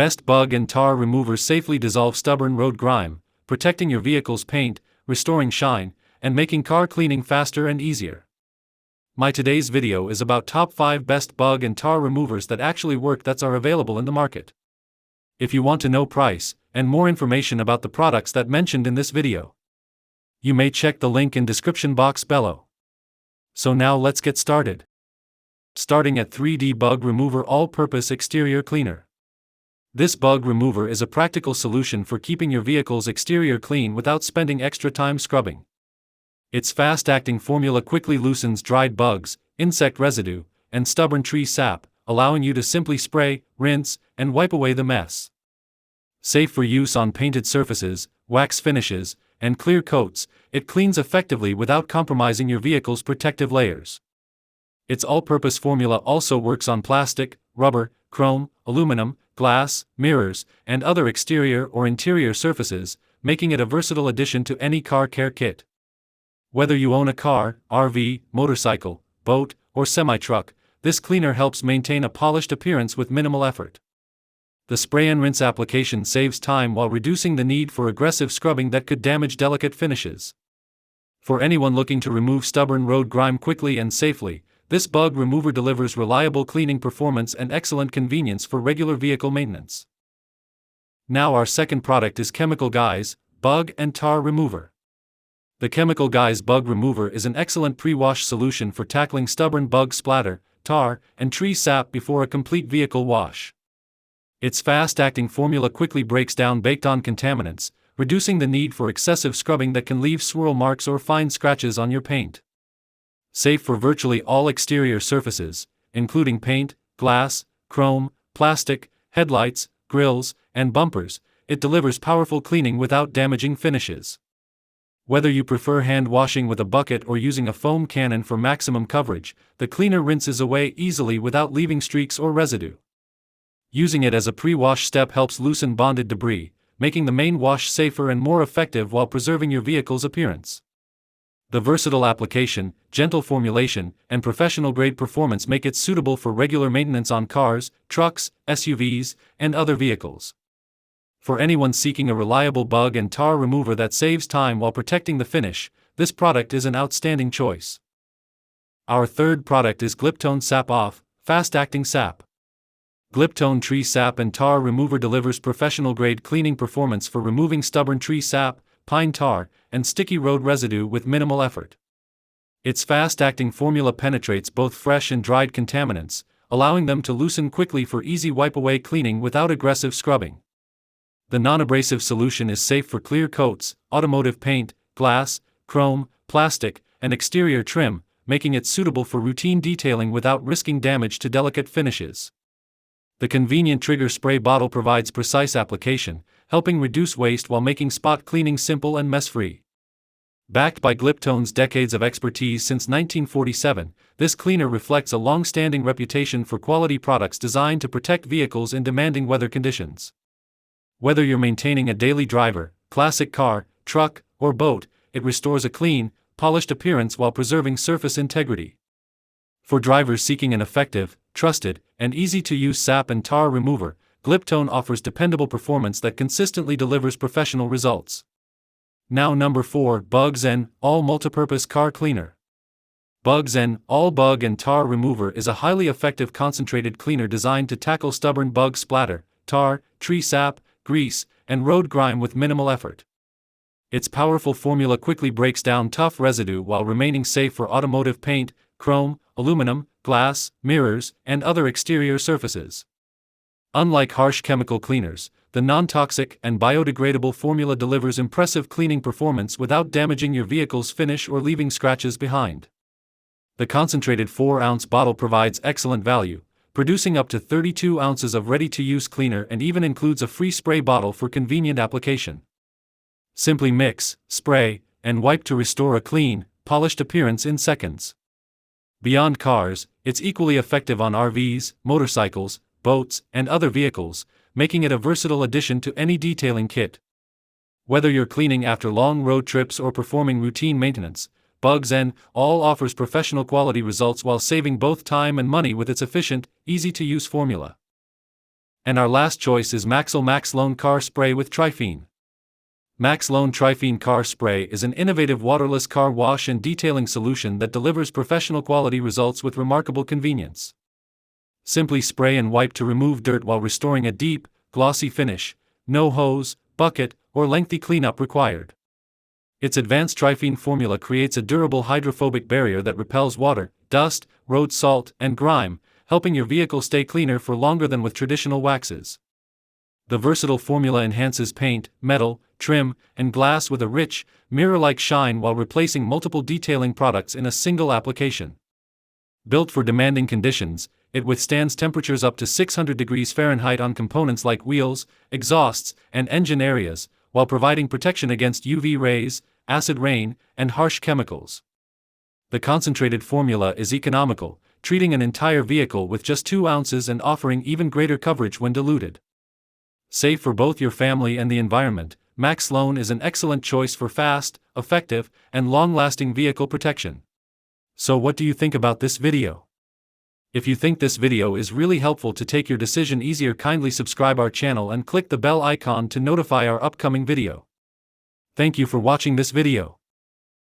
Best bug and tar removers safely dissolve stubborn road grime, protecting your vehicle's paint, restoring shine, and making car cleaning faster and easier. My today's video is about top 5 best bug and tar removers that actually work that are available in the market. If you want to know price and more information about the products that mentioned in this video, you may check the link in description box below. So now let's get started. Starting at 3D Bug Remover All-Purpose Exterior Cleaner. This bug remover is a practical solution for keeping your vehicle's exterior clean without spending extra time scrubbing. Its fast-acting formula quickly loosens dried bugs, insect residue, and stubborn tree sap, allowing you to simply spray, rinse, and wipe away the mess. Safe for use on painted surfaces, wax finishes, and clear coats, it cleans effectively without compromising your vehicle's protective layers. Its all-purpose formula also works on plastic, rubber, chrome, aluminum, glass, mirrors, and other exterior or interior surfaces, making it a versatile addition to any car care kit. Whether you own a car, RV, motorcycle, boat, or semi-truck, this cleaner helps maintain a polished appearance with minimal effort. The spray and rinse application saves time while reducing the need for aggressive scrubbing that could damage delicate finishes. For anyone looking to remove stubborn road grime quickly and safely, this bug remover delivers reliable cleaning performance and excellent convenience for regular vehicle maintenance. Now our second product is Chemical Guys Bug and Tar Remover. The Chemical Guys Bug Remover is an excellent pre-wash solution for tackling stubborn bug splatter, tar, and tree sap before a complete vehicle wash. Its fast-acting formula quickly breaks down baked-on contaminants, reducing the need for excessive scrubbing that can leave swirl marks or fine scratches on your paint. Safe for virtually all exterior surfaces, including paint, glass, chrome, plastic, headlights, grills, and bumpers, it delivers powerful cleaning without damaging finishes. Whether you prefer hand washing with a bucket or using a foam cannon for maximum coverage, the cleaner rinses away easily without leaving streaks or residue. Using it as a pre-wash step helps loosen bonded debris, making the main wash safer and more effective while preserving your vehicle's appearance. The versatile application, gentle formulation, and professional-grade performance make it suitable for regular maintenance on cars, trucks, SUVs, and other vehicles. For anyone seeking a reliable bug and tar remover that saves time while protecting the finish, this product is an outstanding choice. Our third product is Gliptone Sap Off, Fast-Acting Sap. Gliptone Tree Sap and Tar Remover delivers professional-grade cleaning performance for removing stubborn tree sap, pine tar, and sticky road residue with minimal effort. Its fast-acting formula penetrates both fresh and dried contaminants, allowing them to loosen quickly for easy wipe-away cleaning without aggressive scrubbing. The non-abrasive solution is safe for clear coats, automotive paint, glass, chrome, plastic, and exterior trim, making it suitable for routine detailing without risking damage to delicate finishes. The convenient trigger spray bottle provides precise application, helping reduce waste while making spot cleaning simple and mess-free. Backed by Gliptone's decades of expertise since 1947, this cleaner reflects a long-standing reputation for quality products designed to protect vehicles in demanding weather conditions. Whether you're maintaining a daily driver, classic car, truck, or boat, it restores a clean, polished appearance while preserving surface integrity. For drivers seeking an effective, trusted, and easy-to-use sap and tar remover, Gliptone offers dependable performance that consistently delivers professional results. Now number 4, Bug-Zen All Multipurpose Car Cleaner. Bug-Zen All Bug and Tar Remover is a highly effective concentrated cleaner designed to tackle stubborn bug splatter, tar, tree sap, grease, and road grime with minimal effort. Its powerful formula quickly breaks down tough residue while remaining safe for automotive paint, chrome, aluminum, glass, mirrors, and other exterior surfaces. Unlike harsh chemical cleaners, the non-toxic and biodegradable formula delivers impressive cleaning performance without damaging your vehicle's finish or leaving scratches behind. The concentrated 4-ounce bottle provides excellent value, producing up to 32 ounces of ready-to-use cleaner and even includes a free spray bottle for convenient application. Simply mix, spray, and wipe to restore a clean, polished appearance in seconds. Beyond cars, it's equally effective on RVs, motorcycles, boats, and other vehicles, making it a versatile addition to any detailing kit. Whether you're cleaning after long road trips or performing routine maintenance, Bug-Zen All offers professional quality results while saving both time and money with its efficient, easy-to-use formula. And our last choice is Maxell Max Lone Car Spray with Triphene. Max Lone Triphene Car Spray is an innovative waterless car wash and detailing solution that delivers professional quality results with remarkable convenience. Simply spray and wipe to remove dirt while restoring a deep, glossy finish, no hose, bucket, or lengthy cleanup required. Its advanced Triphene formula creates a durable hydrophobic barrier that repels water, dust, road salt, and grime, helping your vehicle stay cleaner for longer than with traditional waxes. The versatile formula enhances paint, metal, trim, and glass with a rich, mirror-like shine while replacing multiple detailing products in a single application. Built for demanding conditions, it withstands temperatures up to 600 degrees Fahrenheit on components like wheels, exhausts, and engine areas, while providing protection against UV rays, acid rain, and harsh chemicals. The concentrated formula is economical, treating an entire vehicle with just 2 ounces and offering even greater coverage when diluted. Safe for both your family and the environment, Max Lone is an excellent choice for fast, effective, and long-lasting vehicle protection. So what do you think about this video? If you think this video is really helpful to take your decision easier, kindly subscribe our channel and click the bell icon to notify our upcoming video. Thank you for watching this video.